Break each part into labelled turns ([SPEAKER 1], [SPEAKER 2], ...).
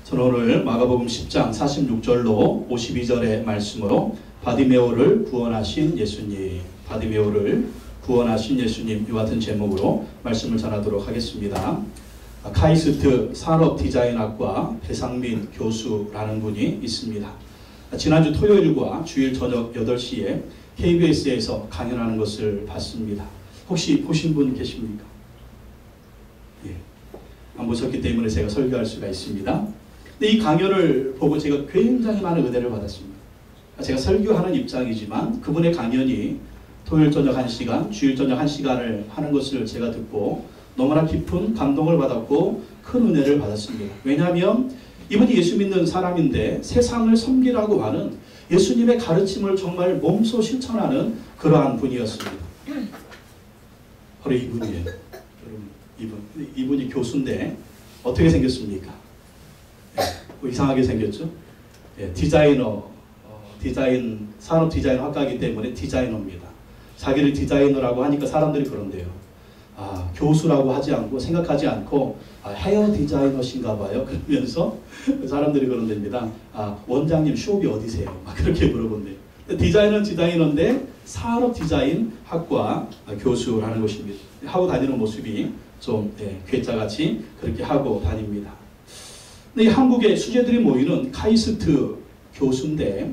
[SPEAKER 1] 저는 오늘 마가복음 10장 46절로 52절의 말씀으로 바디메오를 구원하신 예수님, 바디메오를 구원하신 예수님, 이 같은 제목으로 말씀을 전하도록 하겠습니다. 카이스트 산업디자인학과 배상민 교수라는 분이 있습니다. 지난주 토요일과 주일 저녁 8시에 KBS에서 강연하는 것을 봤습니다. 혹시 보신 분 계십니까? 예. 안 보셨기 때문에 제가 설교할 수가 있습니다. 근데 이 강연을 보고 제가 굉장히 많은 은혜를 받았습니다. 제가 설교하는 입장이지만 그분의 강연이 토요일 저녁 1시간, 주일 저녁 1시간을 하는 것을 제가 듣고 너무나 깊은 감동을 받았고 큰 은혜를 받았습니다. 왜냐하면 이분이 예수 믿는 사람인데 세상을 섬기라고 하는 예수님의 가르침을 정말 몸소 실천하는 그러한 분이었습니다. 바로 이분이에요. 여러분, 이분이 교수인데 어떻게 생겼습니까? 이상하게 생겼죠? 디자이너, 산업 디자인 학과이기 때문에 디자이너입니다. 자기를 디자이너라고 하니까 사람들이 그런데요. 교수라고 하지 않고 생각하지 않고 헤어 디자이너신가 봐요. 그러면서 사람들이 그런답니다. 원장님 숍이 어디세요? 막 그렇게 물어본대요. 디자이너는 디자이너인데 산업 디자인 학과 교수라는 것입니다. 하고 다니는 모습이 좀 괴짜같이 그렇게 하고 다닙니다. 근데 이 한국의 수재들이 모이는 카이스트 교수인데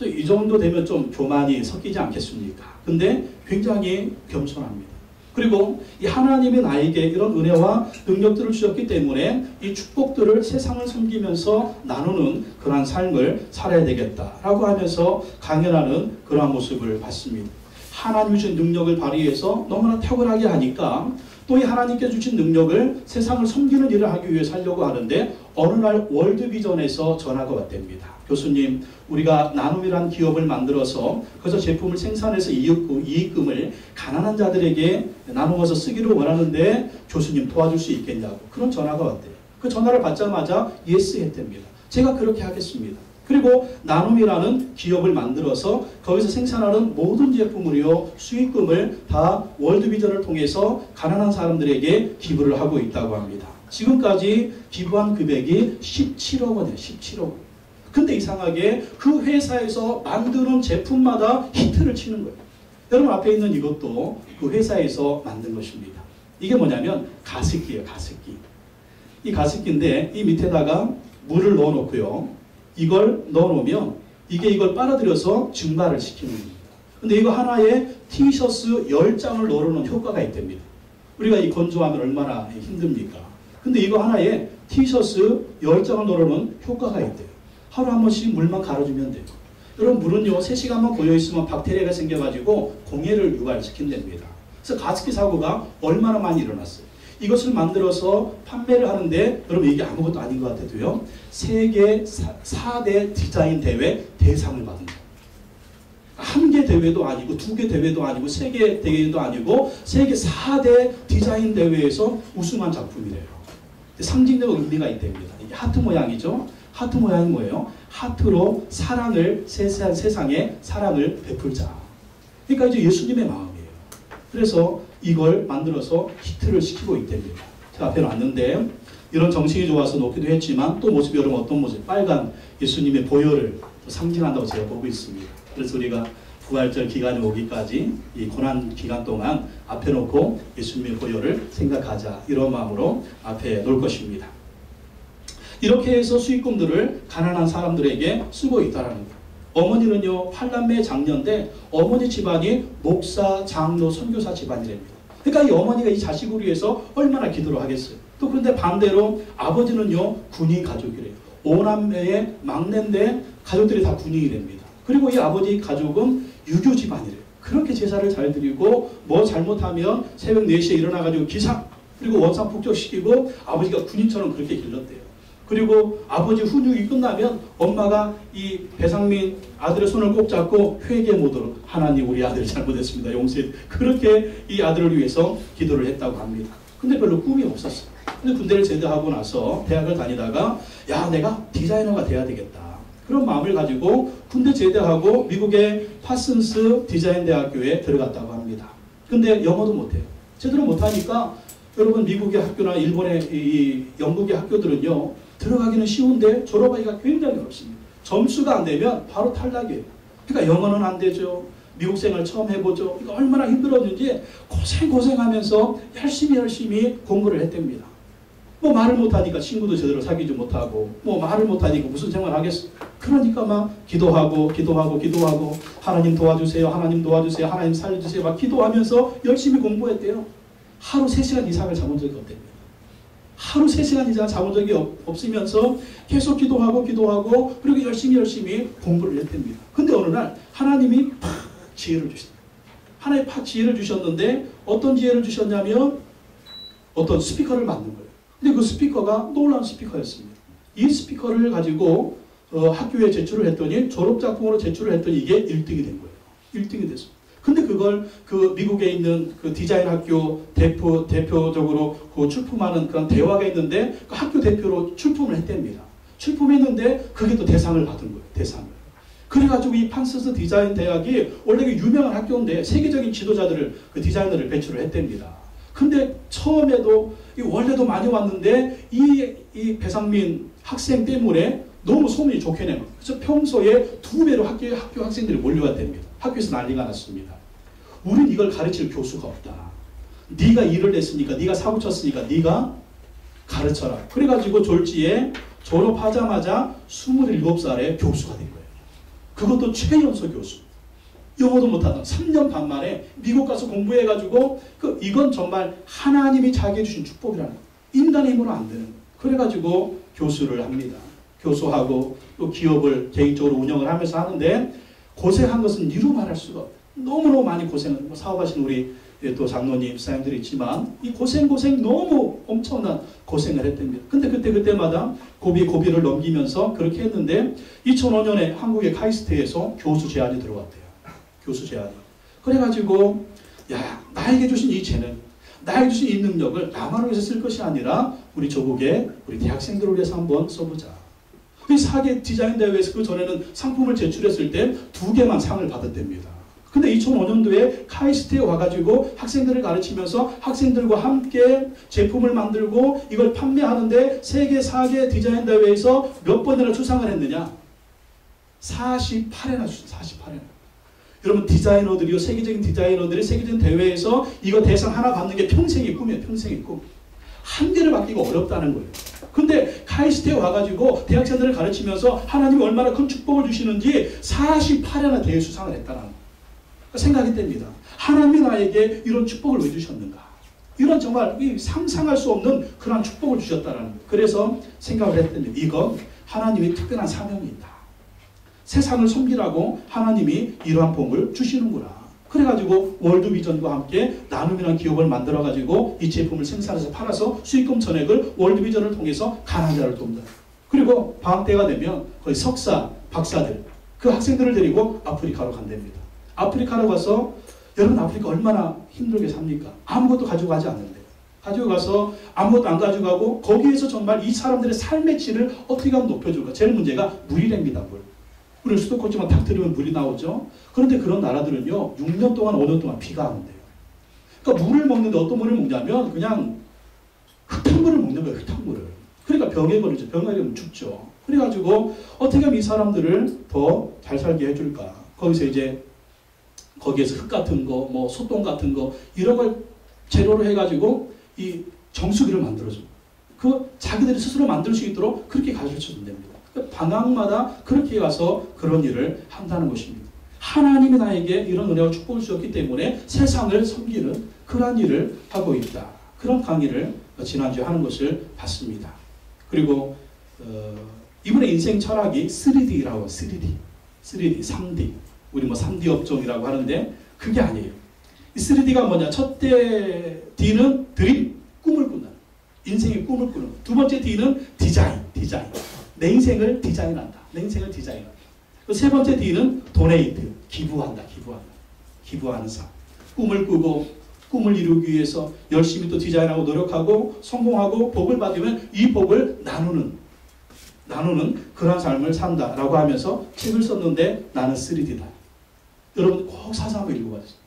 [SPEAKER 1] 이 정도 되면 좀 교만이 섞이지 않겠습니까? 근데 굉장히 겸손합니다. 그리고 이 하나님이 나에게 이런 은혜와 능력들을 주셨기 때문에 이 축복들을 세상을 섬기면서 나누는 그러한 삶을 살아야 되겠다라고 하면서 강연하는 그러한 모습을 봤습니다. 하나님이 주신 능력을 발휘해서 너무나 탁월하게 하니까 또 이 하나님께 주신 능력을 세상을 섬기는 일을 하기 위해 살려고 하는데 어느 날 월드비전에서 전화가 왔답니다. 교수님, 우리가 나눔이란 기업을 만들어서 그래서 제품을 생산해서 이익금을 가난한 자들에게 나누어서 쓰기를 원하는데 교수님 도와줄 수 있겠냐고 그런 전화가 왔대요. 그 전화를 받자마자 예스 했답니다. 제가 그렇게 하겠습니다. 그리고 나눔이라는 기업을 만들어서 거기서 생산하는 모든 제품으로요 수익금을 다 월드비전을 통해서 가난한 사람들에게 기부를 하고 있다고 합니다. 지금까지 기부한 금액이 17억 원이에요. 17억 원. 근데 이상하게 그 회사에서 만드는 제품마다 히트를 치는 거예요. 여러분 앞에 있는 이것도 그 회사에서 만든 것입니다. 이게 뭐냐면 가습기예요. 가습기. 이 가습기인데 이 밑에다가 물을 넣어 놓고요. 이걸 넣어놓으면 이걸 빨아들여서 증발을 시키는 겁니다. 근데 이거 하나에 티셔츠 10장을 넣어놓는 효과가 있답니다. 우리가 이 건조하면 얼마나 힘듭니까? 근데 이거 하나에 티셔츠 10장을 넣어놓는 효과가 있대요. 하루 한 번씩 물만 갈아주면 돼요. 여러분 물은요 3시간만 고여있으면 박테리아가 생겨가지고 공해를 유발시킨답니다. 그래서 가습기 사고가 얼마나 많이 일어났어요. 이것을 만들어서 판매를 하는데 여러분 이게 아무것도 아닌 것 같아도요. 세계 4대 디자인 대회 대상을 받은 거예요. 1개 대회도 아니고 2개 대회도 아니고 3개 대회도 아니고 세계 4대 디자인 대회에서 우승한 작품이래요. 상징적 의미가 있답니다. 이게 하트 모양이죠. 하트 모양이 뭐예요? 하트로 사랑을 세상에 사랑을 베풀자. 그러니까 이제 예수님의 마음이에요. 그래서 이걸 만들어서 히트를 시키고 있답니다. 제가 앞에 놨는데 이런 정신이 좋아서 놓기도 했지만 또 모습이 여러분 어떤 모습? 빨간 예수님의 보혈을 상징한다고 제가 보고 있습니다. 그래서 우리가 부활절 기간이 오기까지 이 고난 기간 동안 앞에 놓고 예수님의 보혈을 생각하자 이런 마음으로 앞에 놓을 것입니다. 이렇게 해서 수익금들을 가난한 사람들에게 쓰고 있다는 거예요. 어머니는요 8남매 장녀인데 어머니 집안이 목사, 장로, 선교사 집안이랍니다. 그러니까 이 어머니가 이 자식을 위해서 얼마나 기도를 하겠어요. 또 그런데 반대로 아버지는요 군인 가족이래요. 5남매의 막내인데 가족들이 다 군인이랍니다. 그리고 이 아버지 가족은 유교 집안이래요. 그렇게 제사를 잘 드리고 뭐 잘못하면 새벽 4시에 일어나가지고 기상 그리고 원상 폭격시키고 아버지가 군인처럼 그렇게 길렀대요. 그리고 아버지 훈육이 끝나면 엄마가 이 배상민 아들의 손을 꼭 잡고 회개 모드로 하나님 우리 아들 잘못했습니다. 용서해. 그렇게 이 아들을 위해서 기도를 했다고 합니다. 근데 별로 꿈이 없었어요. 근데 군대를 제대하고 나서 대학을 다니다가 야 내가 디자이너가 돼야 되겠다. 그런 마음을 가지고 군대 제대하고 미국의 파슨스 디자인 대학교에 들어갔다고 합니다. 근데 영어도 못해요. 제대로 못하니까 여러분 미국의 학교나 일본의 이 영국의 학교들은요 들어가기는 쉬운데 졸업하기가 굉장히 어렵습니다. 점수가 안 되면 바로 탈락이에요. 그러니까 영어는 안 되죠. 미국 생활 처음 해보죠. 그러니까 얼마나 힘들었는지 고생하면서 열심히 공부를 했답니다. 뭐 말을 못하니까 친구도 제대로 사귀지 못하고 뭐 말을 못하니까 무슨 생활 하겠어. 그러니까 막 기도하고 하나님 도와주세요. 하나님 도와주세요. 하나님 살려주세요. 막 기도하면서 열심히 공부했대요. 하루 3시간 이상을 잠은 적이 없답니다. 하루 3시간 이상 잠은 적이 없으면서 계속 기도하고 그리고 열심히 공부를 했답니다. 근데 어느 날 하나님이 팍 지혜를 주셨어요. 하나님이 팍 지혜를 주셨는데 어떤 지혜를 주셨냐면 어떤 스피커를 만든 거예요. 근데 그 스피커가 놀라운 스피커였습니다. 이 스피커를 가지고 학교에 제출을 했더니 졸업작품으로 제출을 했더니 이게 1등이 된 거예요. 1등이 됐어요. 근데 그걸 그 미국에 있는 그 디자인 학교 대표적으로 그 출품하는 그런 대화가 있는데 그 학교 대표로 출품을 했답니다. 출품했는데 그게 또 대상을 받은 거예요. 대상을. 그래가지고 이 판서스 디자인 대학이 원래 유명한 학교인데 세계적인 지도자들을 그 디자이너를 배출을 했답니다. 근데 처음에도 원래도 많이 왔는데 이 배상민 학생 때문에 너무 소문이 좋게 낸 거예요. 그래서 평소에 2배로 학교 학생들이 몰려왔답니다. 학교에서 난리가 났습니다. 우린 이걸 가르칠 교수가 없다. 네가 일을 냈으니까, 네가 사고 쳤으니까 네가 가르쳐라. 그래가지고 졸지에 졸업하자마자 27살에 교수가 된 거예요. 그것도 최연소 교수. 영어도 못하다. 3년 반 만에 미국 가서 공부해가지고 이건 정말 하나님이 자기에게 주신 축복이라는 거예요. 인간의 힘으로 안 되는 거예요. 그래가지고 교수를 합니다. 교수하고 또 기업을 개인적으로 운영을 하면서 하는데 고생한 것은 이루 말할 수가 없어요. 너무너무 많이 고생을 사업하시는 우리 또 장로님, 사장님들이 있지만 이 고생 너무 엄청난 고생을 했답니다. 근데 그때마다 고비를 넘기면서 그렇게 했는데 2005년에 한국의 카이스트에서 교수 제안이 들어왔대요. 교수 제안이. 그래가지고 야 나에게 주신 이 재능, 나에게 주신 이 능력을 나만을 위해서 쓸 것이 아니라 우리 조국의 우리 대학생들을 위해서 한번 써보자. 이 4개 디자인 대회에서 그 전에는 상품을 제출했을 때 2개만 상을 받았답니다. 근데 2005년도에 카이스트에 와가지고 학생들을 가르치면서 학생들과 함께 제품을 만들고 이걸 판매하는데 3개, 4개 디자인 대회에서 몇 번이나 수상을 했느냐? 48회나 수상, 48회나. 여러분 디자이너들이요, 세계적인 디자이너들이 세계적인 대회에서 이거 대상 하나 받는 게 평생의 꿈이에요. 평생의 꿈. 한 개를 받기가 어렵다는 거예요. 근데 카이스트에 와가지고 대학생들을 가르치면서 하나님이 얼마나 큰 축복을 주시는지 48회나 대회 수상을 했다는 거예요. 생각이 됩니다. 하나님이 나에게 이런 축복을 왜 주셨는가? 이런 정말 상상할 수 없는 그런 축복을 주셨다는 거예요. 그래서 생각을 했더니 이거 하나님이 특별한 사명이 있다. 세상을 섬기라고 하나님이 이러한 복을 주시는구나. 그래가지고 월드비전과 함께 나눔이라는 기업을 만들어가지고 이 제품을 생산해서 팔아서 수익금 전액을 월드비전을 통해서 가난한 자를 돕는다. 그리고 방학 때가 되면 거의 석사, 박사들 그 학생들을 데리고 아프리카로 간답니다. 아프리카로 가서 여러분 아프리카 얼마나 힘들게 삽니까? 아무것도 가지고 가지 않는데 가지고 가서 아무것도 안 가지고 가고 거기에서 정말 이 사람들의 삶의 질을 어떻게 하면 높여줄까? 제일 문제가 물이랍니다. 물. 우리 수도꼭지만 탁 들으면 물이 나오죠. 그런데 그런 나라들은요 6년 동안 5년 동안 비가 안 온대요. 그러니까 물을 먹는데 어떤 물을 먹냐면 그냥 흙탕물을 먹는 거예요. 흙탕물을. 그러니까 병에 걸리죠. 병에 걸리면 죽죠. 그래가지고 어떻게 하면 이 사람들을 더 잘 살게 해줄까? 거기에서 흙 같은 거, 뭐 소똥 같은 거 이런 걸 재료로 해가지고 이 정수기를 만들어줘. 그 자기들이 스스로 만들 수 있도록 그렇게 가르쳐주면 됩니다. 방학마다 그렇게 가서 그런 일을 한다는 것입니다. 하나님이 나에게 이런 은혜와 축복을 주셨기 때문에 세상을 섬기는 그런 일을 하고 있다. 그런 강의를 지난주에 하는 것을 봤습니다. 그리고 이분의 인생 철학이 3D라고 3D. 우리 뭐 3D 업종이라고 하는데 그게 아니에요. 이 3D가 뭐냐? 첫째 D는 드림, 꿈을 꾸는. 인생의 꿈을 꾸는. 두 번째 D는 디자인. 내 인생을 디자인한다. 세 번째 D는 도네이트, 기부하는 삶. 꿈을 꾸고 꿈을 이루기 위해서 열심히 또 디자인하고 노력하고 성공하고 복을 받으면 이 복을 나누는 그런 삶을 산다라고 하면서 책을 썼는데 나는 3D다. 여러분 꼭 사서 한번 읽어봐주세요.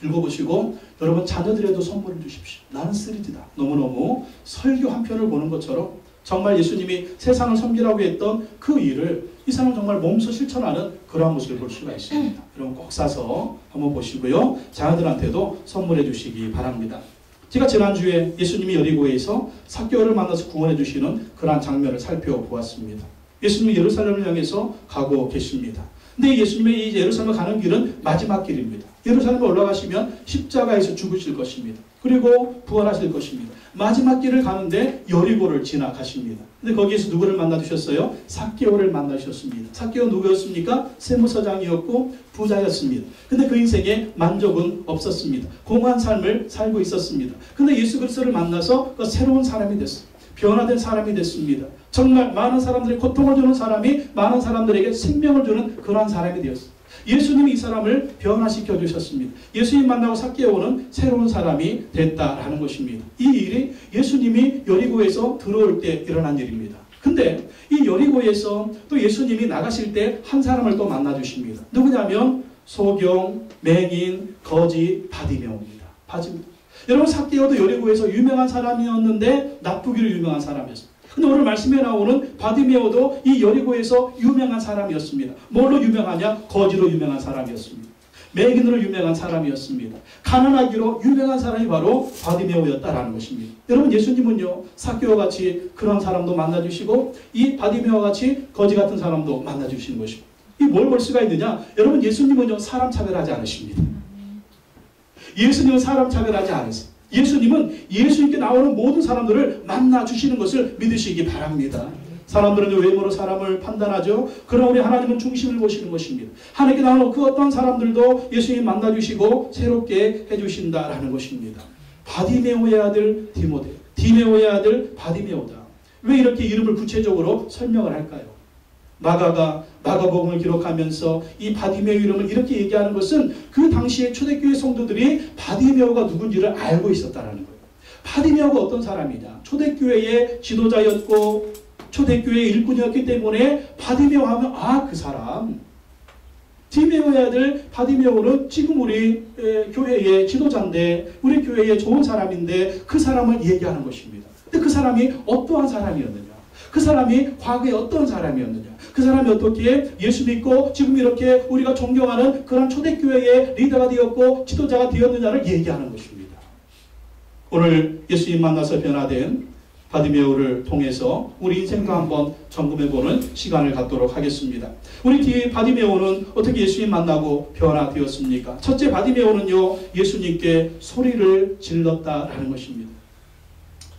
[SPEAKER 1] 읽어보시고 여러분 자녀들에도 선물을 주십시오. 나는 3D다. 너무너무 설교 한 편을 보는 것처럼 정말 예수님이 세상을 섬기라고 했던 그 일을 이 사람은 정말 몸소 실천하는 그러한 모습을 볼 수가 있습니다. 여러분 꼭 사서 한번 보시고요. 자녀들한테도 선물해 주시기 바랍니다. 제가 지난주에 예수님이 여리고에서 삭개오를 만나서 구원해 주시는 그러한 장면을 살펴보았습니다. 예수님이 예루살렘을 향해서 가고 계십니다. 근데 예수님의 이 예루살렘을 가는 길은 마지막 길입니다. 예루살렘에 올라가시면 십자가에서 죽으실 것입니다. 그리고 부활하실 것입니다. 마지막 길을 가는데 여리고를 지나가십니다. 근데 거기에서 누구를 만나 주셨어요? 삭개오를 만나 주셨습니다. 삭개오 누구였습니까? 세무서장이었고 부자였습니다. 근데 그 인생에 만족은 없었습니다. 공허한 삶을 살고 있었습니다. 근데 예수 그리스도를 만나서 그 새로운 사람이 됐어요. 변화된 사람이 됐습니다. 정말 많은 사람들이 고통을 주는 사람이 많은 사람들에게 생명을 주는 그러한 사람이 되었습니다. 예수님이 이 사람을 변화시켜 주셨습니다. 예수님 만나고 삭개오는 새로운 사람이 됐다라는 것입니다. 이 일이 예수님이 여리고에서 들어올 때 일어난 일입니다. 근데 이 여리고에서 또 예수님이 나가실 때 한 사람을 또 만나 주십니다. 누구냐면 소경, 맹인, 거지, 바디메오입니다. 여러분 삭개오도 여리고에서 유명한 사람이었는데 나쁘기로 유명한 사람이었습니다. 근데 오늘 말씀에 나오는 바디메오도 이 여리고에서 유명한 사람이었습니다. 뭘로 유명하냐? 거지로 유명한 사람이었습니다. 맹인으로 유명한 사람이었습니다. 가난하기로 유명한 사람이 바로 바디메오였다라는 것입니다. 여러분 예수님은요 삭개오와 같이 그런 사람도 만나주시고 이 바디메오와 같이 거지 같은 사람도 만나주시는 것입니다. 이 뭘 볼 수가 있느냐? 여러분 예수님은요 사람 차별하지 않으십니다. 예수님은 사람 차별하지 않으세요. 예수님은 예수님께 나오는 모든 사람들을 만나주시는 것을 믿으시기 바랍니다. 사람들은 외모로 사람을 판단하죠. 그러나 우리 하나님은 중심을 보시는 것입니다. 하나님께 나오는 그 어떤 사람들도 예수님 만나주시고 새롭게 해주신다라는 것입니다. 바디메오의 아들 디모데, 디메오의 아들 바디메오다. 왜 이렇게 이름을 구체적으로 설명을 할까요? 마가가 마가복음을 기록하면서 이 바디메오 이름을 이렇게 얘기하는 것은 그 당시에 초대교회 성도들이 바디메오가 누군지를 알고 있었다는 거예요. 바디메오가 어떤 사람이냐? 초대교회의 지도자였고 초대교회의 일꾼이었기 때문에 바디메오 하면 그 사람. 디메오의 아들 바디메오는 지금 우리 교회의 지도자인데 우리 교회의 좋은 사람인데 그 사람을 얘기하는 것입니다. 근데 그 사람이 어떠한 사람이었느냐? 그 사람이 과거에 어떤 사람이었느냐? 그 사람이 어떻게 예수 믿고 지금 이렇게 우리가 존경하는 그런 초대교회의 리더가 되었고 지도자가 되었느냐를 얘기하는 것입니다. 오늘 예수님 만나서 변화된 바디메오를 통해서 우리 인생도 한번 점검해보는 시간을 갖도록 하겠습니다. 우리 뒤에 바디메오는 어떻게 예수님 만나고 변화되었습니까? 첫째 바디메오는요 예수님께 소리를 질렀다라는 것입니다.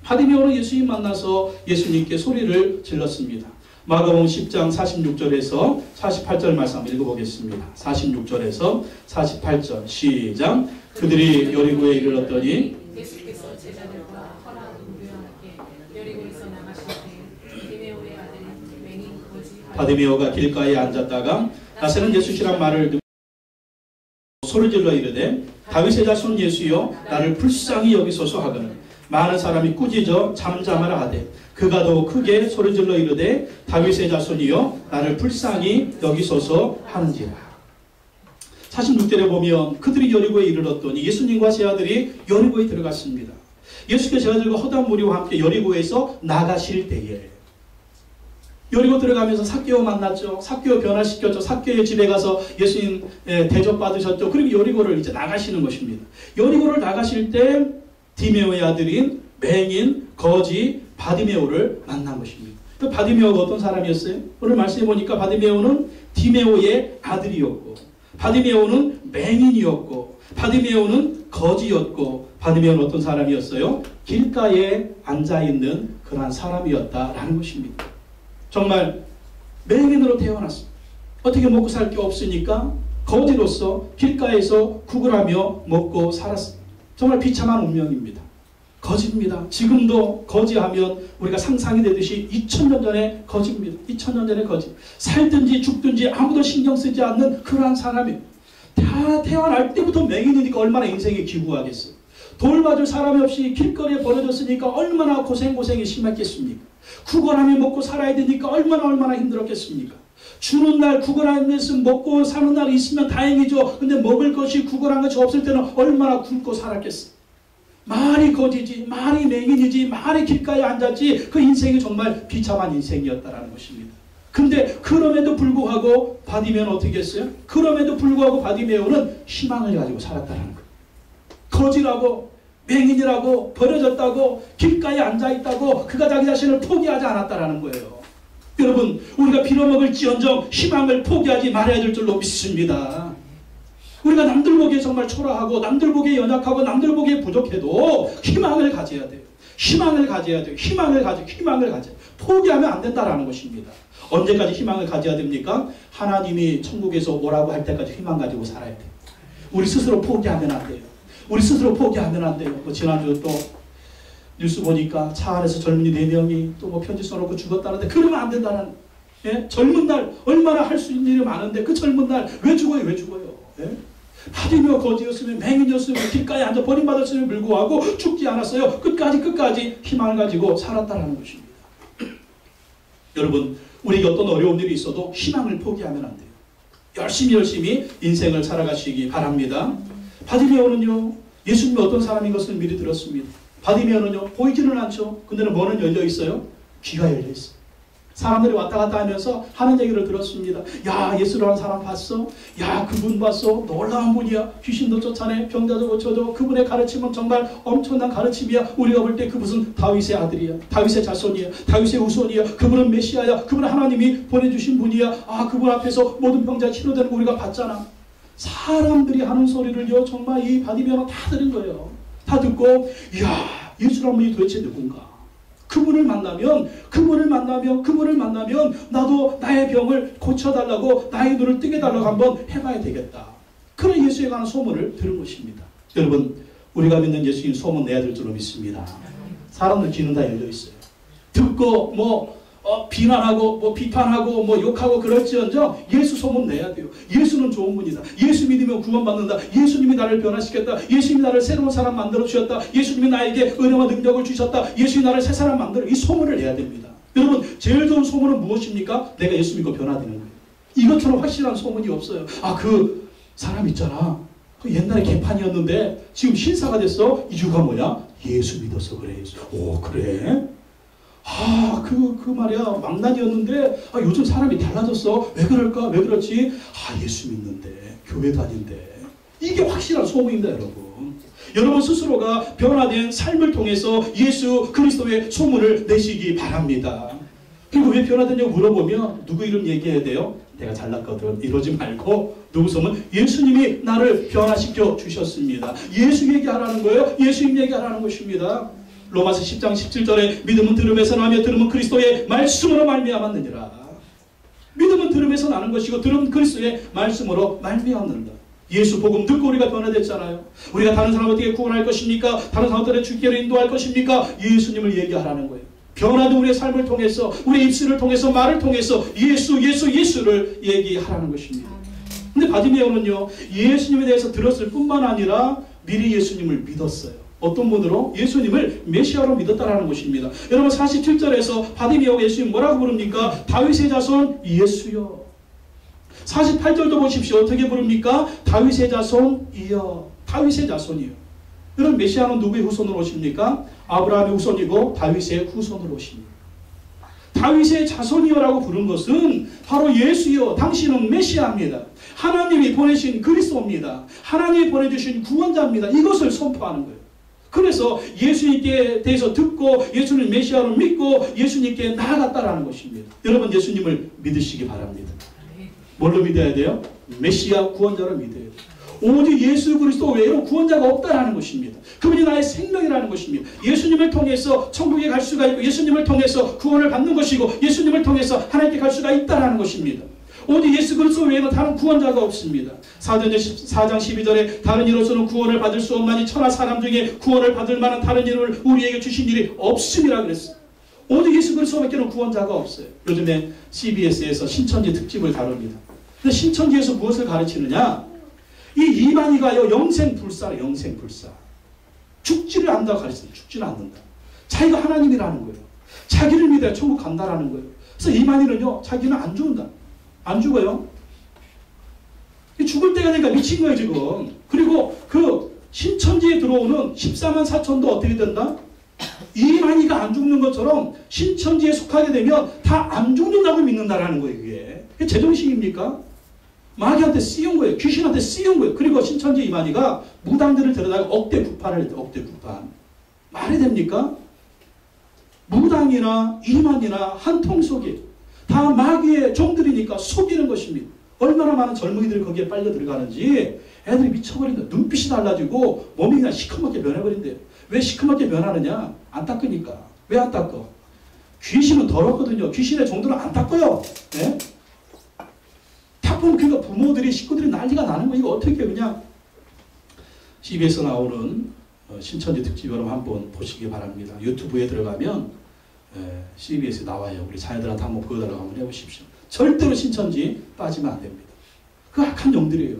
[SPEAKER 1] 바디메오는 예수님 만나서 예수님께 소리를 질렀습니다. 마가복음 10장 46절에서 48절 말씀 한번 읽어보겠습니다. 46절에서 48절 시작. 그들이 여리고에 이르렀더니
[SPEAKER 2] 예수께서 제자들과 허나 우리와 함께 여리고에서 나가실 때 디메오의 아들 맹인 거지
[SPEAKER 1] 바디메오가 길가에 앉았다가 나서는 예수시란 말을 듣고 소리질러 이르되 다윗의 자손 예수여 나를 불쌍히 여기소서 하거늘 많은 사람이 꾸짖어 잠잠하라 하되 그가 더 크게 소리질러 이르되 다윗의 자손이여 나를 불쌍히 여기소서 하는지라. 46절에 보면 그들이 여리고에 이르렀더니 예수님과 제 아들이 여리고에 들어갔습니다. 예수께서 제자들과 허다한 무리와 함께 여리고에서 나가실 때에 여리고 들어가면서 삭개오 만났죠. 삭개오 변화시켰죠. 삭개오의 집에 가서 예수님 대접받으셨죠. 그리고 여리고를 이제 나가시는 것입니다. 여리고를 나가실 때 디메오의 아들인 맹인, 거지, 바디메오를 만난 것입니다. 그 바디메오가 어떤 사람이었어요? 오늘 말씀해 보니까 바디메오는 디메오의 아들이었고 바디메오는 맹인이었고 바디메오는 거지였고 바디메오는 어떤 사람이었어요? 길가에 앉아있는 그러한 사람이었다라는 것입니다. 정말 맹인으로 태어났습니다. 어떻게 먹고 살 게 없으니까 거지로서 길가에서 구걸하며 먹고 살았습니다. 정말 비참한 운명입니다. 거지입니다. 지금도 거지하면 우리가 상상이 되듯이 2000년 전에 거지입니다. 2000년 전에 거지. 살든지 죽든지 아무도 신경 쓰지 않는 그러한 사람이에요. 다 태어날 때부터 맹인이니까 얼마나 인생에 기구하겠어요. 돌봐줄 사람이 없이 길거리에 버려졌으니까 얼마나 고생이 심했겠습니까? 구걸하며 먹고 살아야 되니까 얼마나 힘들었겠습니까? 주는 날 구걸한 것은 먹고 사는 날이 있으면 다행이죠. 근데 먹을 것이 구걸한 것이 없을 때는 얼마나 굶고 살았겠어. 말이 거지지, 말이 맹인이지, 말이 길가에 앉았지. 그 인생이 정말 비참한 인생이었다라는 것입니다. 근데 그럼에도 불구하고 바디메오는 어떻게 했어요? 그럼에도 불구하고 바디메오는 희망을 가지고 살았다는 거예요. 거지라고, 맹인이라고, 버려졌다고, 길가에 앉아있다고 그가 자기 자신을 포기하지 않았다라는 거예요. 여러분, 우리가 빌어먹을지언정 희망을 포기하지 말아야 될 줄로 믿습니다. 우리가 남들 보기에 정말 초라하고 남들 보기에 연약하고 남들 보기에 부족해도 희망을 가져야 돼요. 희망을 가져야 돼요. 희망을 가져야 포기하면 안 된다라는 것입니다. 언제까지 희망을 가져야 됩니까? 하나님이 천국에서 오라고 할 때까지 희망 가지고 살아야 돼요. 우리 스스로 포기하면 안 돼요. 우리 스스로 포기하면 안 돼요. 지난주 또 뉴스 보니까 차 안에서 젊은이 4명이 또 뭐 편지 써놓고 죽었다는데 그러면 안 된다는, 예? 젊은 날 얼마나 할 수 있는 일이 많은데 그 젊은 날 왜 죽어요? 예? 바디메오 거지였으면, 맹인이었으면, 길가에 앉아 버림받았으면 불구하고 죽지 않았어요. 끝까지 희망을 가지고 살았다는 것입니다. 여러분, 우리에게 어떤 어려운 일이 있어도 희망을 포기하면 안 돼요. 열심히 인생을 살아가시기 바랍니다. 바디메오는요, 예수님이 어떤 사람인 것을 미리 들었습니다. 바디메오는요, 보이지는 않죠. 근데는 뭐는 열려 있어요? 귀가 열려 있어요. 사람들이 왔다 갔다 하면서 하는 얘기를 들었습니다. 야, 예수라는 사람 봤어? 야, 그분 봤어? 놀라운 분이야. 귀신도 쫓아내, 병자도 고쳐줘. 그분의 가르침은 정말 엄청난 가르침이야. 우리가 볼 때 그분은 다윗의 아들이야. 다윗의 자손이야. 다윗의 후손이야. 그분은 메시아야. 그분은 하나님이 보내주신 분이야. 아, 그분 앞에서 모든 병자 치료되는 거 우리가 봤잖아. 사람들이 하는 소리를요, 정말 이 바디메오는 다 들은 거예요. 다 듣고, 이야, 예수라는 분이 도대체 누군가? 그분을 만나면 나도 나의 병을 고쳐달라고, 나의 눈을 뜨게 달라고 한번 해봐야 되겠다. 그런 예수에 관한 소문을 들은 것입니다. 여러분, 우리가 믿는 예수님 소문 내야 될 줄로 믿습니다. 사람들 귀는 다 열려 있어요. 듣고 비난하고 비판하고 욕하고 그럴지언정 예수 소문 내야 돼요. 예수는 좋은 분이다. 예수 믿으면 구원받는다. 예수님이 나를 변화시켰다. 예수님이 나를 새로운 사람 만들어 주셨다. 예수님이 나에게 은혜와 능력을 주셨다. 예수님이 나를 새 사람 만들어, 이 소문을 내야 됩니다. 여러분, 제일 좋은 소문은 무엇입니까? 내가 예수 믿고 변화되는 거예요. 이것처럼 확실한 소문이 없어요. 아, 그 사람 있잖아. 그 옛날에 개판이었는데 지금 신사가 됐어. 이유가 뭐냐? 예수 믿어서 그래. 오, 그래? 아, 그 말이야, 망난이었는데, 아, 요즘 사람이 달라졌어. 왜 그럴까? 왜 그렇지? 아, 예수 믿는데, 교회 다닌데. 이게 확실한 소문입니다, 여러분. 여러분 스스로가 변화된 삶을 통해서 예수 그리스도의 소문을 내시기 바랍니다. 그리고 왜 변화됐냐고 물어보면, 누구 이름 얘기해야 돼요? 내가 잘났거든. 이러지 말고, 누구 소문? 예수님이 나를 변화시켜 주셨습니다. 예수 얘기하라는 거예요. 예수님 얘기하라는 것입니다. 로마서 10장 17절에 믿음은 들음에서 나며 들음은 그리스도의 말씀으로 말미암았느니라. 믿음은 들음에서 나는 것이고 들음은 그리스도의 말씀으로 말미암는다. 예수 복음 듣고 우리가 변화됐잖아요. 우리가 다른 사람 어떻게 구원할 것입니까? 다른 사람들의 주께로 인도할 것입니까? 예수님을 얘기하라는 거예요. 변화된 우리의 삶을 통해서, 우리의 입술을 통해서, 말을 통해서 예수를 얘기하라는 것입니다. 근데 바디메오는요, 예수님에 대해서 들었을 뿐만 아니라 미리 예수님을 믿었어요. 어떤 분으로? 예수님을 메시아로 믿었다라는 것입니다. 여러분 47절에서 바디메오가 예수님 뭐라고 부릅니까? 다윗의 자손 예수여. 48절도 보십시오. 어떻게 부릅니까? 다윗의 자손이여. 다윗의 자손이요. 여러분 메시아는 누구의 후손으로 오십니까? 아브라함의 후손이고 다윗의 후손으로 오십니다. 다윗의 자손이여라고 부른 것은 바로 예수여, 당신은 메시아입니다. 하나님이 보내신 그리스도입니다. 하나님이 보내주신 구원자입니다. 이것을 선포하는 거예요. 그래서 예수님께 대해서 듣고 예수님 메시아로 믿고 예수님께 나아갔다라는 것입니다. 여러분 예수님을 믿으시기 바랍니다. 뭘로 믿어야 돼요? 메시아 구원자로 믿어야 돼요. 오직 예수 그리스도 외에로 구원자가 없다라는 것입니다. 그분이 나의 생명이라는 것입니다. 예수님을 통해서 천국에 갈 수가 있고 예수님을 통해서 구원을 받는 것이고 예수님을 통해서 하나님께 갈 수가 있다라는 것입니다. 오직 예수 그리스도 외에는 다른 구원자가 없습니다. 사도행전 4장 12절에 다른 이로서는 구원을 받을 수 없나니 천하 사람 중에 구원을 받을 만한 다른 이름을 우리에게 주신 일이 없음이라 그랬어요. 오직 예수 그리스도밖에는 구원자가 없어요. 요즘에 CBS에서 신천지 특집을 다룹니다. 근데 신천지에서 무엇을 가르치느냐? 이 이만희가요 영생불사래. 영생불사. 죽지를 않는다고 가르쳐요. 죽지는 않는다. 자기가 하나님이라는 거예요. 자기를 믿어야 천국 간다라는 거예요. 그래서 이만희는요 자기는 안 죽는다. 안 죽어요. 죽을 때가 되니까 미친 거예요 지금. 그리고 그 신천지에 들어오는 14만 4천도 어떻게 된다? 이만희가 안 죽는 것처럼 신천지에 속하게 되면 다 안 죽는다고 믿는다라는 거예요. 그게 제정신입니까? 마귀한테 씌운 거예요. 귀신한테 씌운 거예요. 그리고 신천지 이만희가 무당들을 데려다가 억대 구판을 했대. 억대 구판. 말이 됩니까? 무당이나 이만희나 한통 속에 다 마귀의 종들이니까 속이는 것입니다. 얼마나 많은 젊은이들이 거기에 빨려 들어가는지 애들이 미쳐버린다. 눈빛이 달라지고 몸이 그냥 시커멓게 변해버린대요. 왜 시커멓게 변하느냐? 안 닦으니까. 왜 안 닦어? 귀신은 더럽거든요. 귀신의 종들은 안 닦아요. 네? 닦으면 그러니까 부모들이 식구들이 난리가 나는 거. 이거 어떻게 그냥 CBS 나오는 신천지 특집 여러분 한번 보시기 바랍니다. 유튜브에 들어가면 CBS에 나와요. 우리 자녀들한테 한번 보여달라고 한번 해보십시오. 절대로 신천지 빠지면 안 됩니다. 그 악한 영들이에요.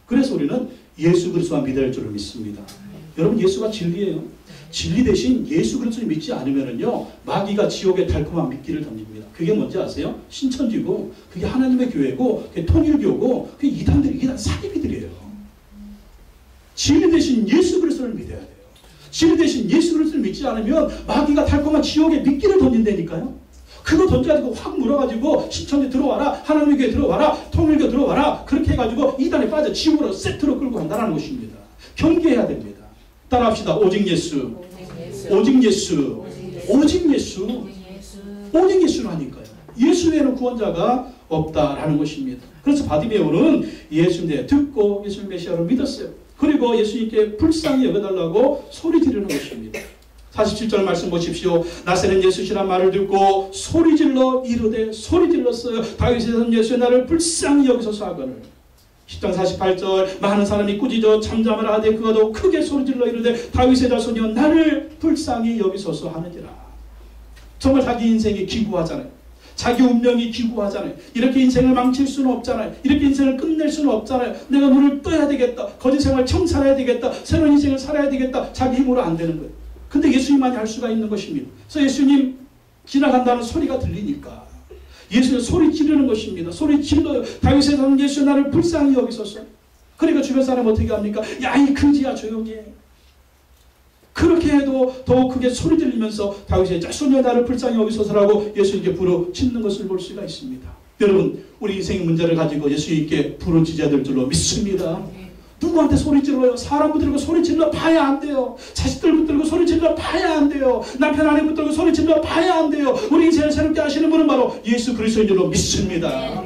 [SPEAKER 1] 그래서 우리는 예수 그리스도만 믿어야 할 줄을 믿습니다. 여러분 예수가 진리예요. 진리 대신 예수 그리스도를 믿지 않으면요 마귀가 지옥의 달콤한 미끼를 던집니다. 그게 뭔지 아세요? 신천지고 그게 하나님의 교회고 그게 통일교고 그게 이단들이 이단 사기비들이에요. 진리 대신 예수 그리스도를 믿어야 돼요. 진리 대신 예수 그리스도를 믿지 않으면 마귀가 달콤한 지옥의 미끼를 던진다니까요. 그거 던져가지고 확 물어가지고 신천지 들어와라, 하나님의 교회 들어와라, 통일교 들어와라, 그렇게 해가지고 이단에 빠져 지옥으로 세트로 끌고 간다는 것입니다. 경계해야 됩니다. 따라합시다. 오직 예수. 오직 예수. 오직 예수. 오직 예수라니까요. 예수 외에는 구원자가 없다라는 것입니다. 그래서 바디메오는 예수님 듣고 예수님 메시아로 믿었어요. 그리고 예수님께 불쌍히 여겨달라고 소리 지르는 것입니다. 47절 말씀 보십시오. 나사렛 예수시란 말을 듣고 소리질러 이르되 소리질렀어요. 다윗의 son 예수의 나를 불쌍히 여기소서 하거늘. 10장 48절 많은 사람이 꾸짖어 잠잠을 하되 그가 더 크게 소리질러 이르되 다윗의 자손이여 나를 불쌍히 여기소서 하느니라. 정말 자기 인생이 기구하잖아요. 자기 운명이 기구하잖아요. 이렇게 인생을 망칠 수는 없잖아요. 이렇게 인생을 끝낼 수는 없잖아요. 내가 눈을 떠야 되겠다. 거짓 생활 청산해야 되겠다. 새로운 인생을 살아야 되겠다. 자기 힘으로 안 되는 거예요. 근데 예수님만이 할 수가 있는 것입니다. 그래서 예수님 지나간다는 소리가 들리니까 예수님 소리 지르는 것입니다. 소리 질러요. 다윗의 son 예수 나를 불쌍히 여기소서. 그러니까 주변 사람 어떻게 합니까? 야 이 그지야 조용히 해. 그렇게 해도 더욱 크게 소리 들리면서 다윗의 자손이여 나를 불쌍히 여기소서라고 예수님께 부르짖는 것을 볼 수가 있습니다. 여러분 우리 인생의 문제를 가지고 예수님께 부르짖어야 될 줄로 믿습니다. 누구한테 소리 질러요? 사람 붙들고 소리 질러 봐야 안 돼요. 자식들 붙들고 소리 질러 봐야 안 돼요. 남편 아내 붙들고 소리 질러 봐야 안 돼요. 우리 인생을 새롭게 하시는 분은 바로 예수 그리스도인 줄로 믿습니다.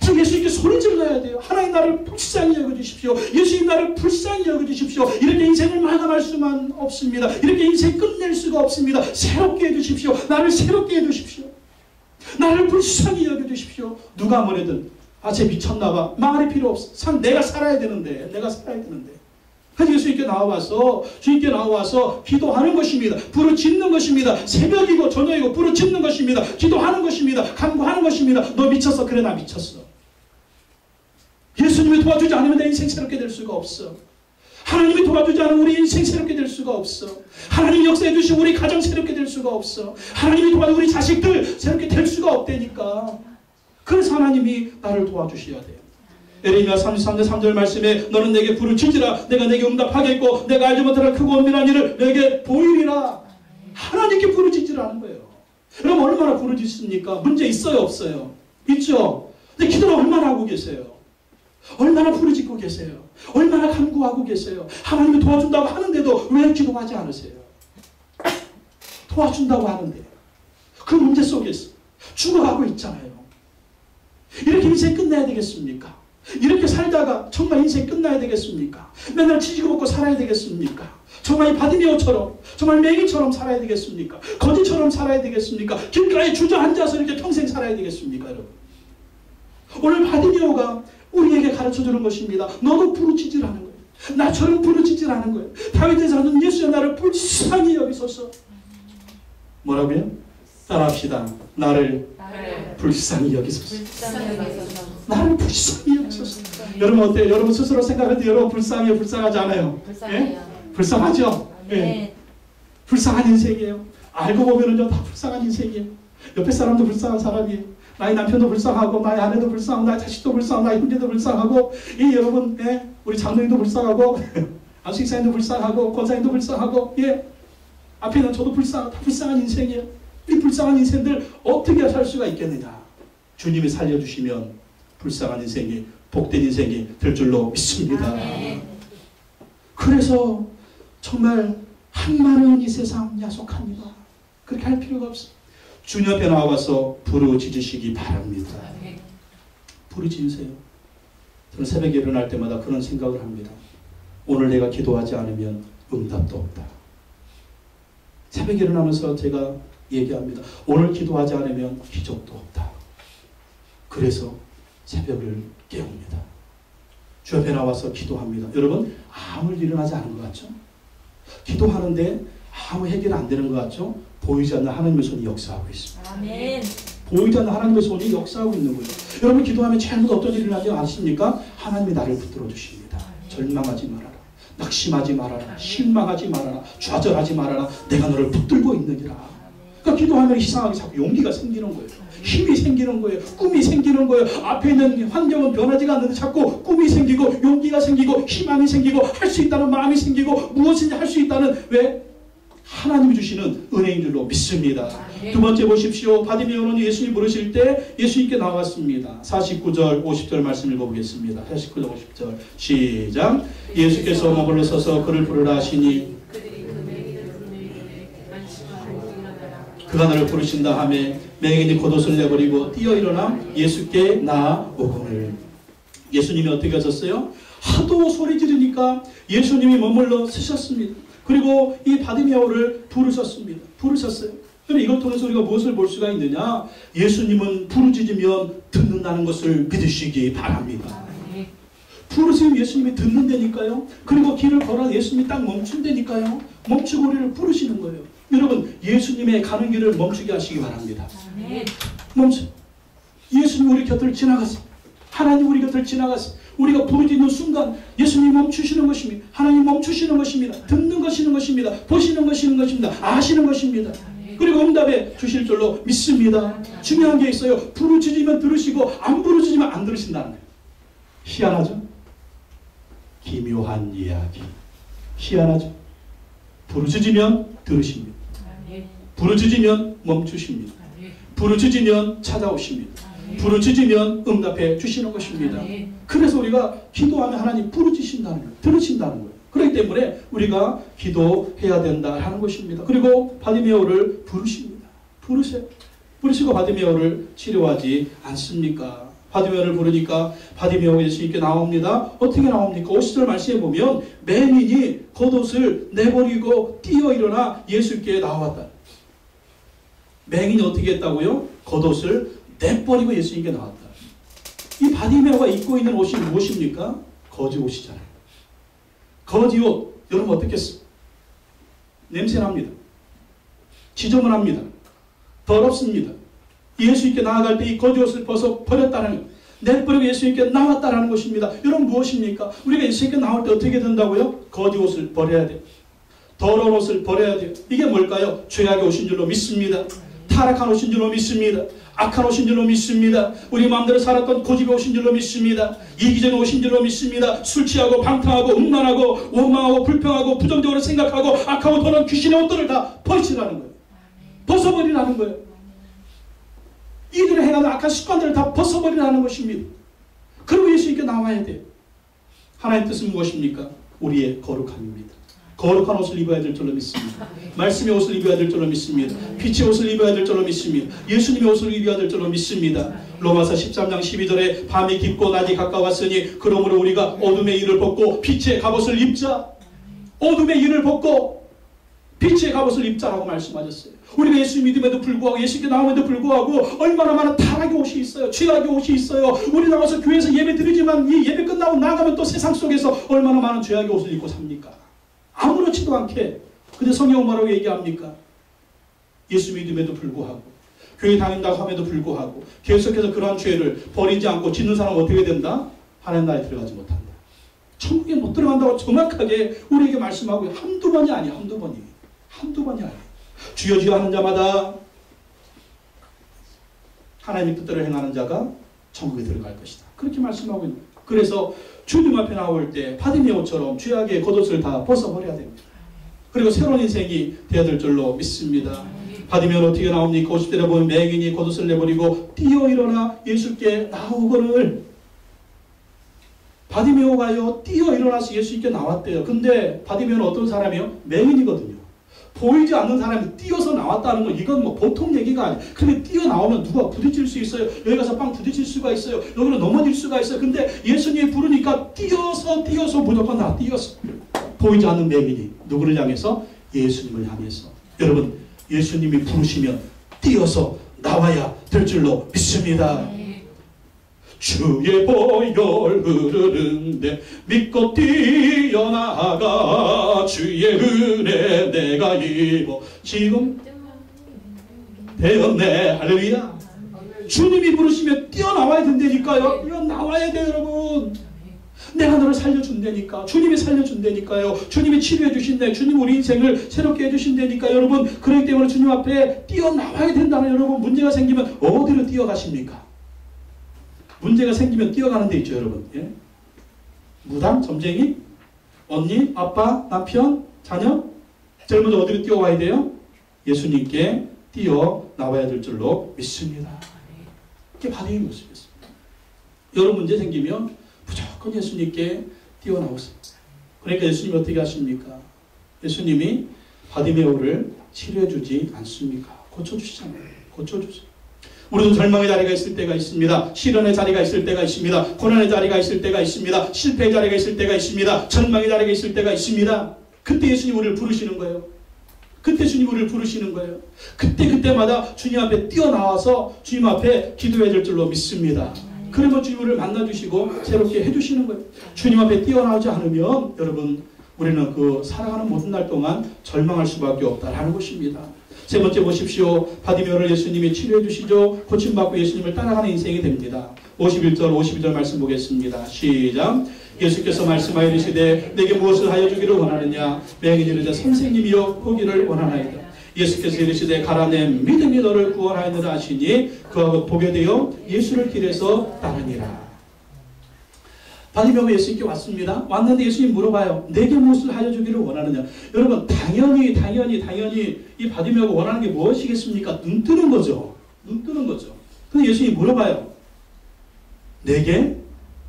[SPEAKER 1] 그래서 예수님께 소리 질러야 돼요. 하나님 나를 불쌍히 여겨주십시오. 예수님 나를 불쌍히 여겨주십시오. 이렇게 인생을 마감할 수만 없습니다. 이렇게 인생 끝낼 수가 없습니다. 새롭게 해주십시오. 나를 새롭게 해주십시오. 나를 불쌍히 여겨주십시오. 누가 뭐래든 쟤 미쳤나봐. 말이 필요 없어. 내가 살아야 되는데. 그래서 예수님께 나와서 주님께 나와서 기도하는 것입니다. 부르짖는 것입니다. 새벽이고 저녁이고 부르짖는 것입니다. 기도하는 것입니다. 간구하는 것입니다. 너 미쳤어. 그래 나 미쳤어. 예수님이 도와주지 않으면 내 인생 새롭게 될 수가 없어. 하나님이 도와주지 않으면 우리 인생 새롭게 될 수가 없어. 하나님이 역사해 주시면 우리 가정 새롭게 될 수가 없어. 하나님이 도와주면 우리 자식들 새롭게 될 수가 없다니까. 그래서 하나님이 나를 도와주셔야 돼요. 에레미야 33장 3절 말씀에 너는 내게 부르짖으라 내가 내게 응답하겠고 내가 알지 못할 크고 엄밀한 일을 내게 보이리라. 하나님께 부르짖으라는 거예요. 여러분 얼마나 부르짖습니까? 문제 있어요 없어요? 있죠. 근데 기도를 얼마나 하고 계세요? 얼마나 부르짖고 계세요? 얼마나 간구하고 계세요? 하나님이 도와준다고 하는데도 왜 기도하지 않으세요? 도와준다고 하는데 그 문제 속에서 죽어가고 있잖아요. 이렇게 인생 끝내야 되겠습니까? 이렇게 살다가 정말 인생 끝나야 되겠습니까? 맨날 지지고 먹고 살아야 되겠습니까? 정말 이 바디메오처럼 정말 맹인처럼 살아야 되겠습니까? 거지처럼 살아야 되겠습니까? 길가에 주저앉아서 이렇게 평생 살아야 되겠습니까? 여러분 오늘 바디메오가 우리에게 가르쳐주는 것입니다. 너도 부르짖으라는 거예요. 나처럼 부르짖으라는 거예요. 다윗의 자손 예수여 나를 불쌍히 여기소서. 뭐라고요? 따라합시다. 나를 불쌍히 여기소서. 나를 불쌍히 여기소서. 여러분 어때요? 여러분 스스로 생각할 때 여러분 불쌍해요? 불쌍하지 않아요? 예? 불쌍하죠? 예. 불쌍한 인생이에요. 알고 보면은 다 불쌍한 인생이에요. 옆에 사람도 불쌍한 사람이에요. 나의 남편도 불쌍하고 나의 아내도 불쌍하고 나의 자식도 불쌍하고 나의 형제도 불쌍하고 이 여러분 우리 장로님도 불쌍하고 안수기사님도 불쌍하고 권사님도 불쌍하고 앞에 있는 저도 불쌍한 인생이에요. 이 불쌍한 인생들 어떻게 살 수가 있겠느냐. 주님이 살려주시면 불쌍한 인생이 복된 인생이 될 줄로 믿습니다. 그래서 정말 한마는 이 세상 야속합니다. 그렇게 할 필요가 없어요. 주님 앞에 나와서 부르짖으시기 바랍니다. 부르짖으세요. 저는 새벽에 일어날 때마다 그런 생각을 합니다. 오늘 내가 기도하지 않으면 응답도 없다. 새벽에 일어나면서 제가 얘기합니다. 오늘 기도하지 않으면 기적도 없다. 그래서 새벽을 깨웁니다. 주 앞에 나와서 기도합니다. 여러분 아무 일 일어나지 않은 것 같죠? 기도하는데 아무 해결 안 되는 것 같죠? 보이지 않는 하나님의 손이 역사하고 있습니다.
[SPEAKER 2] 아멘.
[SPEAKER 1] 보이지 않는 하나님의 손이 역사하고 있는 거예요. 여러분 기도하면 잘못 어떤 일이 일어나지 아십니까? 하나님이 나를 붙들어 주십니다. 절망하지 말아라. 낙심하지 말아라. 실망하지 말아라. 좌절하지 말아라. 내가 너를 붙들고 있느니라. 그러니까 기도하면 이상하게 자꾸 용기가 생기는 거예요. 힘이 생기는 거예요. 꿈이 생기는 거예요. 앞에 있는 환경은 변하지가 않는데 자꾸 꿈이 생기고 용기가 생기고 희망이 생기고 할 수 있다는 마음이 생기고 무엇인지 할 수 있다는 하나님이 주시는 은혜인 줄로 믿습니다. 두 번째 보십시오. 바디메오는 예수님 부르실 때 예수님께 나왔습니다. 49절 50절 말씀 읽어보겠습니다. 49절 50절 시작. 예수께서 머물러 서서 그를 부르라 하시니 그가 나를 부르신다 하며 맹인이 겉옷을 내버리고 뛰어 일어나 예수께 나아오거늘. 예수님이 어떻게 하셨어요? 하도 소리 지르니까 예수님이 머물러 서셨습니다. 그리고 이 바디메오를 부르셨습니다. 부르셨어요. 그럼 이걸 통해서 우리가 무엇을 볼 수가 있느냐? 예수님은 부르짖으면 듣는다는 것을 믿으시기 바랍니다. 부르시면 예수님이 듣는다니까요. 그리고 길을 걸어 예수님이 딱 멈춘다니까요. 멈추고 우리를 부르시는 거예요. 여러분 예수님의 가는 길을 멈추게 하시기 바랍니다. 멈춰. 예수님 우리 곁을 지나갔어요. 하나님 우리 곁을 지나갔어요. 우리가 부르짖는 순간 예수님 멈추시는 것입니다. 하나님 멈추시는 것입니다. 듣는 것입니다. 보시는 것입니다. 아시는 것입니다. 그리고 응답해 주실 줄로 믿습니다. 중요한 게 있어요. 부르짖으면 들으시고 안 부르짖으면 안 들으신다는 거예요. 희한하죠? 기묘한 이야기. 희한하죠? 부르짖으면 들으십니다. 부르짖으면 멈추십니다. 부르짖으면 찾아오십니다. 부르짖으면 응답해 주시는 것입니다. 그래서 우리가 기도하면 하나님 부르짖으신다는 거예요. 들으신다는 거예요. 그렇기 때문에 우리가 기도해야 된다는 것입니다. 그리고 바디메오를 부르십니다. 부르세요. 부르시고 바디메오를 치료하지 않습니까? 바디메오를 부르니까 바디메오가 예수님께 나옵니다. 어떻게 나옵니까? 50절 말씀에 보면 맹인이 겉옷을 내버리고 뛰어 일어나 예수께 나왔다. 맹인이 어떻게 했다고요? 겉옷을 내버리고 예수님께 나왔다. 이 바디메오가 입고 있는 옷이 무엇입니까? 거지 옷이잖아요. 거지 옷. 여러분 어떻겠어요? 냄새납니다. 지저분합니다. 더럽습니다. 예수님께 나아갈 때 이 거지 옷을 벗어 버렸다는 거예요. 내버리고 예수님께 나왔다는 것입니다. 여러분 무엇입니까? 우리가 예수님께 나올 때 어떻게 된다고요? 거지 옷을 버려야 돼요. 더러운 옷을 버려야 돼요. 이게 뭘까요? 죄악이 오신 줄로 믿습니다. 타락한 옷인 줄로 믿습니다. 악한 옷인 줄로 믿습니다. 우리 마음대로 살았던 고집이 오신 줄로 믿습니다. 이기적인 옷인 줄로 믿습니다. 술 취하고 방탕하고 음란하고 원망하고 불평하고 부정적으로 생각하고 악하고 더러운 귀신의 옷들을 다 버리시라는 거예요. 벗어버리라는 거예요. 이들이 행하는 악한 습관들을 다 벗어버리라는 것입니다. 그리고 예수님께 나와야 돼요. 하나님의 뜻은 무엇입니까? 우리의 거룩함입니다. 거룩한 옷을 입어야 될 줄로 믿습니다. 말씀의 옷을 입어야 될 줄로 믿습니다. 빛의 옷을 입어야 될 줄로 믿습니다. 예수님의 옷을 입어야 될 줄로 믿습니다. 로마서 13장 12절에 밤이 깊고 낮이 가까웠으니 그러므로 우리가 어둠의 일을 벗고 빛의 갑옷을 입자. 어둠의 일을 벗고 빛의 갑옷을 입자라고 말씀하셨어요. 우리가 예수 믿음에도 불구하고 예수께 나옴에도 불구하고 얼마나 많은 타락의 옷이 있어요. 죄악의 옷이 있어요. 우리 나와서 교회에서 예배 드리지만 이 예배 끝나고 나가면 또 세상 속에서 얼마나 많은 죄악의 옷을 입고 삽니까? 아무렇지도 않게. 근데 성경은 뭐라고 얘기합니까? 예수 믿음에도 불구하고 교회 다닌다고 함에도 불구하고 계속해서 그러한 죄를 버리지 않고 짓는 사람은 어떻게 된다? 하나님 나라에 들어가지 못한다. 천국에 못 들어간다고 정확하게 우리에게 말씀하고 한두 번이 아니야. 한두 번이 아니야. 주여 주여 하는 자마다 하나님의 뜻대로 행하는 자가 천국에 들어갈 것이다. 그렇게 말씀하고 있는 거예요. 그래서 주님 앞에 나올 때 바디메오처럼 죄악의 겉옷을 다 벗어버려야 됩니다. 그리고 새로운 인생이 되어야 될 줄로 믿습니다. 바디메오는 어떻게 나옵니까? 50절에 보면 맹인이 겉옷을 내버리고 뛰어 일어나 예수께 나오거늘. 바디메오가요 뛰어 일어나서 예수께 나왔대요. 근데 바디메오는 어떤 사람이요? 맹인이거든요. 보이지 않는 사람이 뛰어서 나왔다는 건 이건 뭐 보통 얘기가 아니에요. 근데 뛰어나오면 누가 부딪힐 수 있어요. 여기 가서 빵 부딪힐 수가 있어요. 여기로 넘어질 수가 있어요. 근데 예수님이 부르니까 뛰어서 무조건 다 뛰었어. 보이지 않는 맹인이 누구를 향해서? 예수님을 향해서. 여러분 예수님이 부르시면 뛰어서 나와야 될 줄로 믿습니다. 주의 보혈 흐르는데 믿고 뛰어나가 주의 은혜 내가 입어 지금 되었네. 할렐루야. 주님이 부르시면 뛰어나와야 된다니까요. 뛰어나와야 돼요 여러분. 내가 너를 살려준다니까. 주님이 살려준다니까요. 주님이 치료해 주신다. 주님 우리 인생을 새롭게 해주신다니까 여러분. 그렇기 때문에 주님 앞에 뛰어나와야 된다는 여러분. 문제가 생기면 어디로 뛰어가십니까? 문제가 생기면 뛰어가는 데 있죠 여러분. 예? 무당, 점쟁이, 언니, 아빠, 남편, 자녀. 제일 먼저 어디로 뛰어와야 돼요? 예수님께 뛰어나와야 될 줄로 믿습니다. 이게 바디의 모습이었습니다. 여러분 문제 생기면 무조건 예수님께 뛰어나오세요. 그러니까 예수님이 어떻게 하십니까? 예수님이 바디메오를 치료해 주지 않습니까? 고쳐주시잖아요. 고쳐주세요. 우리도 절망의 자리가 있을 때가 있습니다. 시련의 자리가 있을 때가 있습니다. 고난의 자리가 있을 때가 있습니다. 실패의 자리가 있을 때가 있습니다. 절망의 자리가 있을 때가 있습니다. 그때 예수님 우리를 부르시는 거예요. 그때 주님 우리를 부르시는 거예요. 그때마다 주님 앞에 뛰어나와서 주님 앞에 기도해야 될 줄로 믿습니다. 그러면 주님 우리를 만나주시고 새롭게 해주시는 거예요. 주님 앞에 뛰어나오지 않으면 여러분 우리는 그 살아가는 모든 날 동안 절망할 수밖에 없다라는 것입니다. 세 번째 보십시오. 바디메오를 예수님이 치료해 주시죠. 고침받고 예수님을 따라가는 인생이 됩니다. 51절 52절 말씀 보겠습니다. 시작. 예수께서 말씀하여 이르시되 내게 무엇을 하여 주기를 원하느냐. 맹인이 이르되 선생님이여 보기를 원하나이다. 예수께서 이르시되 가라 내 믿음이 너를 구원하였느라 하시니 그와 곧 보게 되어 예수를 길에서 따르니라. 바디메오가 예수님께 왔습니다. 왔는데 예수님 물어봐요. 내게 무엇을 하여 주기를 원하느냐. 여러분 당연히 이 바디메오가 원하는 게 무엇이겠습니까? 눈 뜨는 거죠. 눈 뜨는 거죠. 근데 예수님이 물어봐요. 내게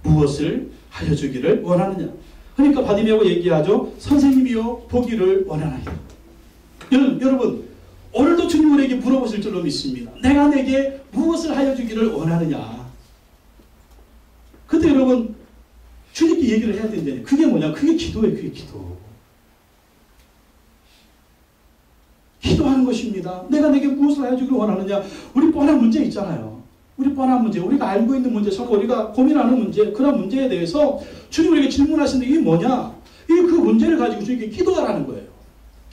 [SPEAKER 1] 무엇을 하여 주기를 원하느냐. 그러니까 바디메오가 얘기하죠. 선생님이여 보기를 원하나이다. 여러분 오늘도 주님 우리에게 물어보실 줄로 믿습니다. 내가 내게 무엇을 하여 주기를 원하느냐. 근데 여러분 주님께 얘기를 해야 된다니. 그게 뭐냐? 그게 기도예요. 그게 기도. 기도하는 것입니다. 내가 내게 무엇을 하여 주기를 원하느냐. 우리 뻔한 문제 있잖아요. 우리 뻔한 문제, 우리가 알고 있는 문제, 서로 우리가 고민하는 문제, 그런 문제에 대해서 주님 우리에게 질문하시는데 이게 뭐냐? 이게 그 문제를 가지고 주님께 기도하라는 거예요.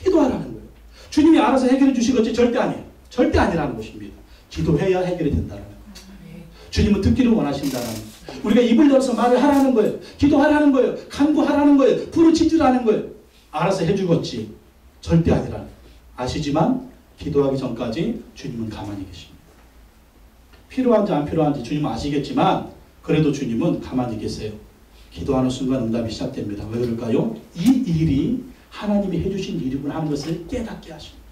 [SPEAKER 1] 기도하라는 거예요. 주님이 알아서 해결해 주시겠지? 절대 아니에요. 절대 아니라는 것입니다. 기도해야 해결이 된다는 거예요. 주님은 듣기를 원하신다는 거예요. 우리가 입을 열어서 말을 하라는 거예요. 기도하라는 거예요. 간구하라는 거예요. 부르짖으라는 거예요. 알아서 해주겠지. 절대 아니라는 거예요. 아시지만 기도하기 전까지 주님은 가만히 계십니다. 필요한지 안 필요한지 주님은 아시겠지만 그래도 주님은 가만히 계세요. 기도하는 순간 응답이 시작됩니다. 왜 그럴까요? 이 일이 하나님이 해주신 일이구나 하는 것을 깨닫게 하십니다.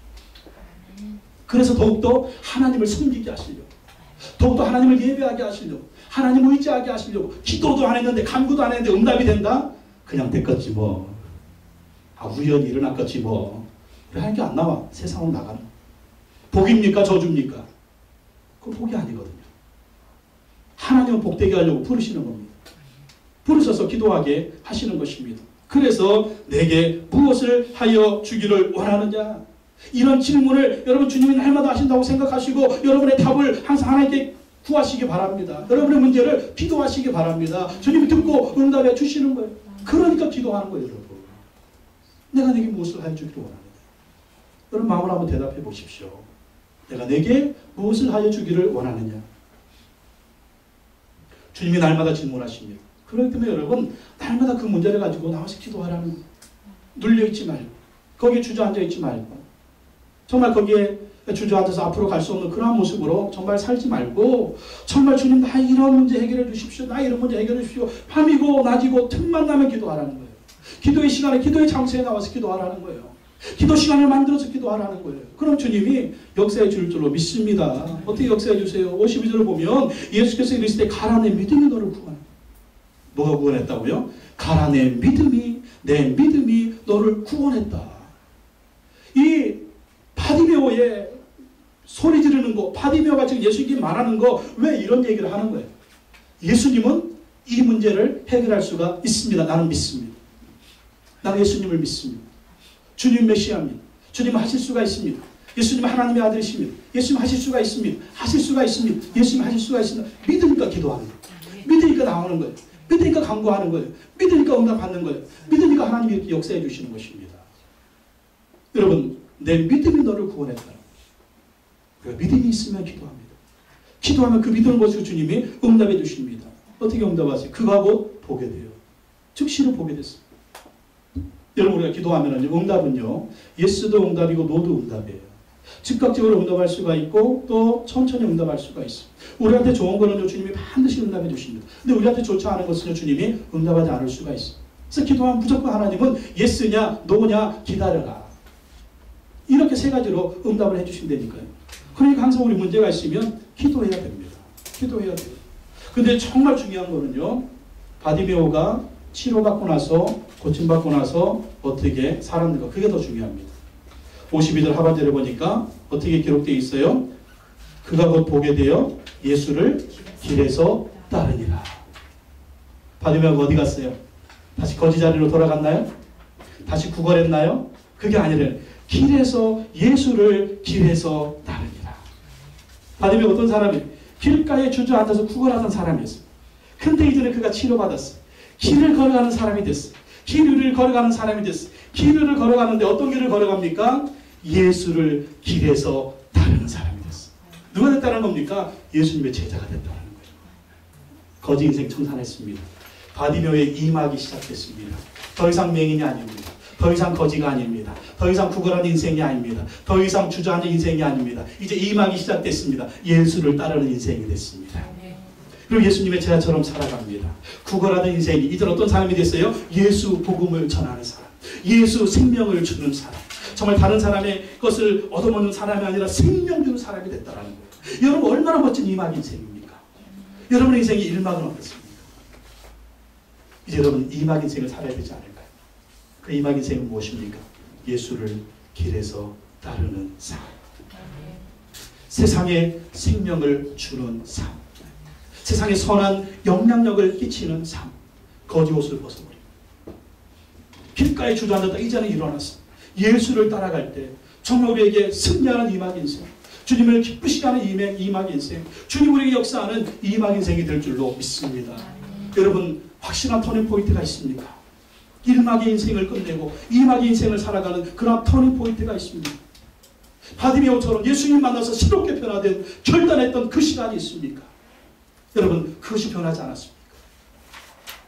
[SPEAKER 1] 그래서 더욱더 하나님을 섬기게 하시려고, 더욱더 하나님을 예배하게 하시려고, 하나님을 의지하게 하시려고. 기도도 안 했는데 간구도 안 했는데 응답이 된다? 그냥 됐겠지 뭐. 우연히 일어났겠지 뭐. 하는 게 안 나와. 세상으로 나가는. 복입니까? 저주입니까? 그건 복이 아니거든요. 하나님은 복되게 하려고 부르시는 겁니다. 부르셔서 기도하게 하시는 것입니다. 그래서 내게 무엇을 하여 주기를 원하느냐. 이런 질문을 여러분 주님이 날마다 하신다고 생각하시고 여러분의 답을 항상 하나님께 구하시기 바랍니다. 여러분의 문제를 기도하시기 바랍니다. 주님이 듣고 응답해 주시는 거예요. 그러니까 기도하는 거예요. 여러분. 내가 내게 무엇을 하여 주기를 원하느냐. 여러분 마음을 한번 대답해 보십시오. 내가 내게 무엇을 하여 주기를 원하느냐. 주님이 날마다 질문하십니다. 그렇기 때문에 여러분 날마다 그 문제를 가지고 나와서 기도하라는 거예요. 눌려있지 말고 거기에 주저앉아 있지 말고 정말 거기에 주저앉아서 앞으로 갈 수 없는 그러한 모습으로 정말 살지 말고 정말 주님 나 이런 문제 해결해 주십시오. 나 이런 문제 해결해 주십시오. 밤이고 낮이고 틈만 나면 기도하라는 거예요. 기도의 시간에 기도의 장소에 나와서 기도하라는 거예요. 기도 시간을 만들어서 기도하라는 거예요. 그럼 주님이 역사해 줄 줄로 믿습니다. 어떻게 역사해 주세요? 52절을 보면 예수께서 이르시되 가라 내 믿음이 너를 구원한다. 뭐가 구원했다고요? 가라 내 믿음이 너를 구원했다. 이 바디메오의 소리 지르는 거, 바디메오가 지금 예수님께 말하는 거 왜 이런 얘기를 하는 거예요? 예수님은 이 문제를 해결할 수가 있습니다. 나는 믿습니다. 나는 예수님을 믿습니다. 주님 메시아입니다. 주님 하실 수가 있습니다. 예수님 하나님의 아들이십니다. 예수님 하실 수가 있습니다. 하실 수가 있습니다. 예수님 하실 수가 있습니다. 믿으니까 기도하는 거예요. 믿으니까 나오는 거예요. 믿으니까 간구하는 거예요. 믿으니까 응답 받는 거예요. 믿으니까 하나님이 이렇게 역사해 주시는 것입니다. 여러분, 내 믿음이 너를 구원했다. 그러니까 믿음이 있으면 기도합니다. 기도하면 그 믿음을 보시고 주님이 응답해 주십니다. 어떻게 응답하세요? 그가 곧 보게 돼요. 즉시로 보게 됐습니다. 여러분, 우리가 기도하면 응답은요, 예스도 응답이고 노도 응답이에요. 즉각적으로 응답할 수가 있고 또 천천히 응답할 수가 있어요. 우리한테 좋은 거는요, 주님이 반드시 응답해 주십니다. 근데 우리한테 좋지 않은 것은요, 주님이 응답하지 않을 수가 있어요. 그래서 기도하면 무조건 하나님은 예스냐 노냐 기다려라. 이렇게 세 가지로 응답을 해주시면 되니까요. 그러니까 항상 우리 문제가 있으면 기도해야 됩니다. 기도해야 돼요. 근데 정말 중요한 거는요, 바디메오가 치료받고 나서 고침받고 나서 어떻게 살았는가, 그게 더 중요합니다. 52절 하반절에 보니까 어떻게 기록되어 있어요? 그가 곧 보게 되어 예수를 길에서 따르니라. 바디메오가 어디 갔어요? 다시 거지 자리로 돌아갔나요? 다시 구걸했나요? 그게 아니라 길에서 예수를 길에서 따르니라. 바디메오 어떤 사람이에요? 길가에 주저앉아서 구걸하던 사람이었어요. 근데 이제는 그가 치료받았어요. 길을 걸어가는 사람이 됐어요. 길을 걸어가는 사람이 됐어요. 길을 걸어가는데 어떤 길을 걸어갑니까? 예수를 길에서 따르는 사람이 됐어요. 누가 됐다는 겁니까? 예수님의 제자가 됐다는 거예요. 거지 인생 청산했습니다. 바디메오의 이막이 시작됐습니다. 더 이상 맹인이 아닙니다. 더 이상 거지가 아닙니다. 더 이상 구걸하는 인생이 아닙니다. 더 이상 주저앉은 인생이 아닙니다. 이제 이막이 시작됐습니다. 예수를 따르는 인생이 됐습니다. 그리고 예수님의 제자처럼 살아갑니다. 구걸하던 인생이 이제 어떤 사람이 됐어요? 예수 복음을 전하는 사람. 예수 생명을 주는 사람. 정말 다른 사람의 것을 얻어먹는 사람이 아니라 생명 주는 사람이 됐다는 거예요. 여러분, 얼마나 멋진 이막 인생입니까? 여러분의 인생의 일막은 어떻습니까? 이제 여러분 이막 인생을 살아야 되지 않을까요? 그 이막 인생은 무엇입니까? 예수를 길에서 따르는 삶. 세상에 생명을 주는 삶. 세상에 선한 영향력을 끼치는 삶. 거지 옷을 벗어버리고 길가에 주저앉았다 이제는 일어났어. 예수를 따라갈 때 정말 우리에게 승리하는 이막 인생, 주님을 기쁘시게 하는 이막 인생, 주님 우리에게 역사하는 이막 인생이 될 줄로 믿습니다. 여러분, 확실한 터닝 포인트가 있습니까? 1막의 인생을 끝내고 2막의 인생을 살아가는 그런 터닝 포인트가 있습니다. 바디메오처럼 예수님 만나서 새롭게 변화된 결단했던 그 시간이 있습니까? 여러분, 그것이 변하지 않았습니까?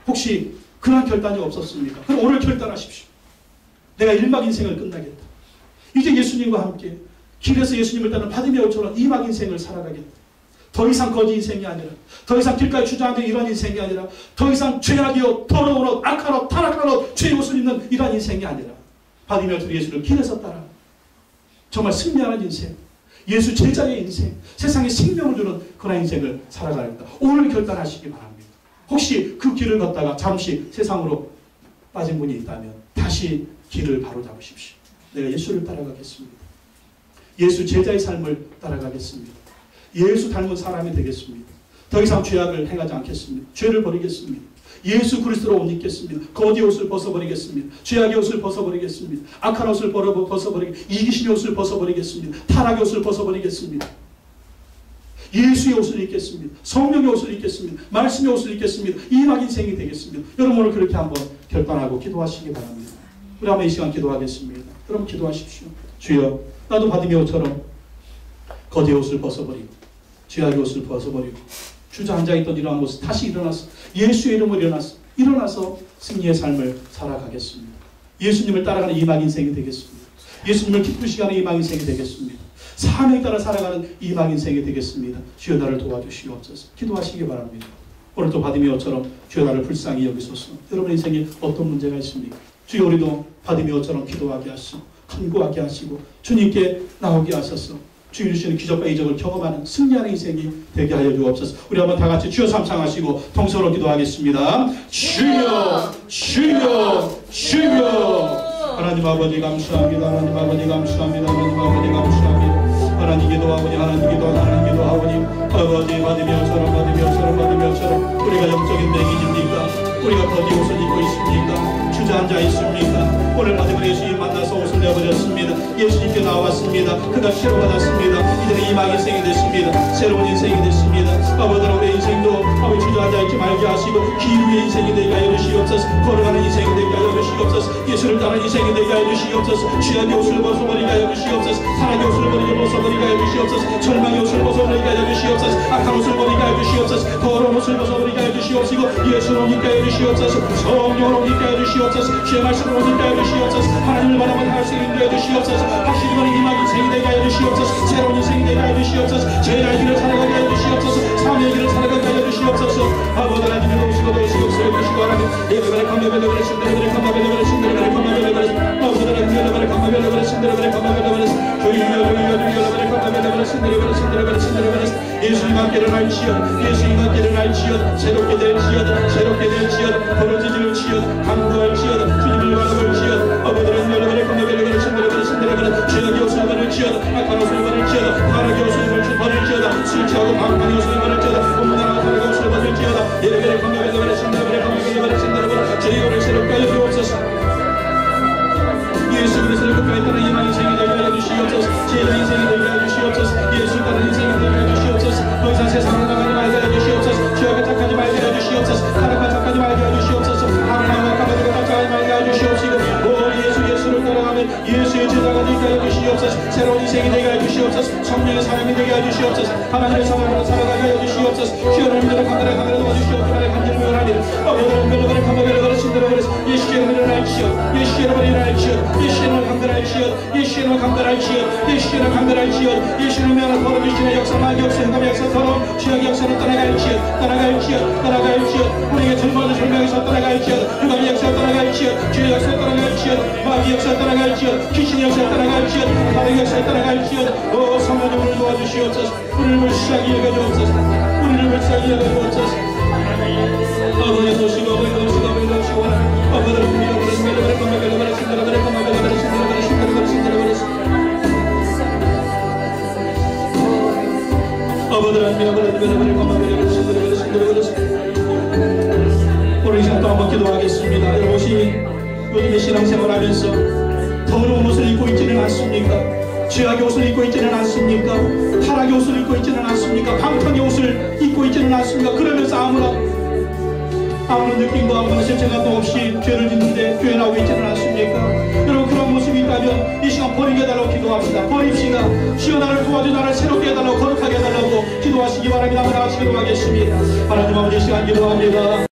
[SPEAKER 1] 혹시 그런 결단이 없었습니까? 그럼 오늘 결단하십시오. 내가 1막 인생을 끝나겠다. 이제 예수님과 함께 길에서 예수님을 따르는 바디메오처럼 2막 인생을 살아가겠다. 더 이상 거지 인생이 아니라, 더 이상 길가에 주저앉은 이런 인생이 아니라, 더 이상 죄악이요 더러운 옷, 악한 옷, 타락한 옷, 죄의 옷을 입는 이런 인생이 아니라 바디메오처럼 예수를 길에서 따라 정말 승리하는 인생, 예수 제자의 인생, 세상에 생명을 주는 그런 인생을 살아가겠다. 오늘 결단하시기 바랍니다. 혹시 그 길을 걷다가 잠시 세상으로 빠진 분이 있다면 다시 길을 바로 잡으십시오. 내가 예수를 따라가겠습니다. 예수 제자의 삶을 따라가겠습니다. 예수 닮은 사람이 되겠습니다. 더 이상 죄악을 행하지 않겠습니다. 죄를 버리겠습니다. 예수 그리스도로 옷 입겠습니다. 거지 옷을 벗어버리겠습니다. 죄악의 옷을 벗어버리겠습니다. 악한 옷을 벗어버리겠습니다. 이기심의 옷을 벗어버리겠습니다. 타락의 옷을 벗어버리겠습니다. 예수의 옷을 입겠습니다. 성령의 옷을 입겠습니다. 말씀의 옷을 입겠습니다. 이막 인생이 되겠습니다. 여러분, 오늘 그렇게 한번 결단하고 기도하시기 바랍니다. 우리 한번 이 시간 기도하겠습니다. 여러분 기도하십시오. 주여, 나도 바디메오처럼 거지의 옷을 벗어버리고 죄악의 옷을 벗어버리고 주저앉아있던 이러한 모습 다시 일어나서 예수의 이름으로 일어나서 승리의 삶을 살아가겠습니다. 예수님을 따라가는 이막 인생이 되겠습니다. 예수님을 기쁘시게 하는 이막 인생이 되겠습니다. 사명에 따라 살아가는 이막 인생이 되겠습니다. 주여 나를 도와주시옵소서. 기도하시기 바랍니다. 오늘도 바디메오처럼 주여 나를 불쌍히 여기소서. 여러분 인생에 어떤 문제가 있습니까? 주여 우리도 바디메오처럼 기도하게 하시고 간구하게 하시고 주님께 나오게 하소서. 주님 주시는 기적과 이적을 경험하는 승리하는 인생이 되게 하여 주옵소서. 우리 한번 다 같이 주여 삼창하시고 통성으로 기도하겠습니다. 주여 주여 주여. 하나님 아버지 감사합니다. 하나님 아버지 감사합니다. 하나님 아버지 감사합니다. 하나님 기도하오니 하나님 기도하오니 하나님 기도하오니 아버지 받으며처럼 우리가 영적인 맥인입니까? 우리가 거기 옷을 입고 있습니까? 주저앉아 있습니까? 오늘 받으면 예수님 만나서 옷을 내버렸습니다. 예수님께 나왔습니다. 그가 치료받았습니다. 이제는 이막 인생이 됐습니다. 새로운 인생이 됐습니다. 아버지 우리 인생도 아버지 주저앉아 있지 말게 하시고 기루의 인생이 되게 하여 주시옵소서. 걸어가는 인생이 되게 하여 주시옵소서. 예수를 따르는 인생이 되게 하여 주시옵소서. 취한 옷을 벗어버리게 하여 주시옵소서. 사랑의 옷을 벗어버리게 하여 주시옵소서. 절망의 옷을 벗어버리게 하여 주시옵소서. 악한 옷을 버리게 하여 주시옵소서. 더러운 옷을 벗어버리게 하여 주시옵시고 예수로 믿게 하여 주시옵소서. 성령으로 믿게 하여 주시옵소서. 주의 말씀으로 믿게 하여 주시옵소서. 하나님을 바라보는 할 수 있게 하여 주시옵소서. 확실히 거는 이막 인생이 되게 하여 주시옵소서. 새로운 인생이 되게 하여 주시옵소서. 제자의 길을 살아가게 하여 주시옵소서. 삶의 길을 살아가게 하여 주시옵소서. 아버지 하나님을 도우시고 도우시옵소서. 해주시고 하나님 예배를 감사벨레벨레 신데레벨레 감사벨레벨레 신데레벨레 감사벨레벨레 아버지 하나님 예배를 감사벨레벨레 신데레벨레 감사벨레벨레 주여 예수님 함께를 할지어다. 예수님 함께를 할지어다. 새롭게 될지어다. 새롭게 될지어다. 벌어지질지어다. 강구할지어다. 주님을 바라볼지어다. 아버지는 열려버려 감사벨레벨레 신데레벨레 죄악의 옷을 버릴지어다. 악한 옷을 버릴지어다. 타락의 옷을 버릴지어다. 술 취하고 방탕의 옷을 버릴지어다. 온전한 타락의 옷을 버릴지어다. 예배를 감사벨레벨레 신데레벨레 죄악을 새롭게 하여 주옵소서. 예수 그리스도를 끝까지 따르는 이만 인생이 되게 하여 주시옵소서. 제자 인생이 되게 하여 주시옵소서. 예수 따르는 인생이 되게 하여 주시옵소서. 더 이상 세상으로 나가지 말게 하여 주시옵소서. 죄악에 착하지 말게 하여 주시옵소서. 타락과 착하지 말게 하여 주시옵소서. 하나님과 가만히고 착하지 말게 하여 주시옵시고 오 예수를 따라가면 예수의 제자가 되게 하여 주시옵소서. 새로운 인생이 되게 하여 주시옵소서. 성령의 사람이 되게 하여 주시옵소서. 하나님의 사람으로 살아가게 하여 주시옵소서. 시원한 믿음을 감당하게 도와주시옵소서. 하나님의 간절히 원하니 아버지는 멜로가를 감당하게 신들어버려서 예수의 이름을 알지어 예수의 이름을 알지어 예수님을 감당할지어 예수님을 감당할지어 예수님을 감당할지어 예수님을 위한 벌어주시는 역사 마귀 역사 흑암의 역사 더러움 죄악의 역사로 떠나갈지어 우리에게 절망의 절망에서 떠나갈지어 흑암의 역사 떠나갈지어 죄의 역사 떠나갈지어 마귀 역사 떠나갈지어 귀신의 역사 떠나갈지어 바람의 역사 떠나갈지어 오 성령님 우리를 도와주시옵소서. 우리를 불쌍히 여겨주옵소서. 우리를 불쌍히 여겨주옵소서. 아버지 도시고 아버지 도시고 아버지 도시고 아버지를 믿어버려 신들어버려 감사벨레벨레 신들어버려 감사벨레벨레 신들어버려 신들어버려 신들어버려 아버지를 믿어버려 감사벨레벨레 신들어버려 신들어버려. 오늘 이 시간 또 한번 기도하겠습니다. 여러분이 요즘에 신앙생활하면서 더러운 옷을 입고 있지는 않습니까? 죄악의 옷을 입고 있지는 않습니까? 타락의 옷을 입고 있지는 않습니까? 방탕의 옷을 입고 있지는 않습니까? 그러면서 아무런 느낌도 아무런 실체감도 없이 죄를 짓는데 교회 나오고 있지는 않습니까? 여러분 그런 모습이 있다면 이 시간 버리게 해달라고 기도합시다. 버립시다. 주여 나를 도와줘 나를 새롭게 해달라고 거룩하게 해달라고 기도하시기 바랍니다. 한번 다 같이 기도하겠습니다. 하나님 아버지 이 시간 기도합니다.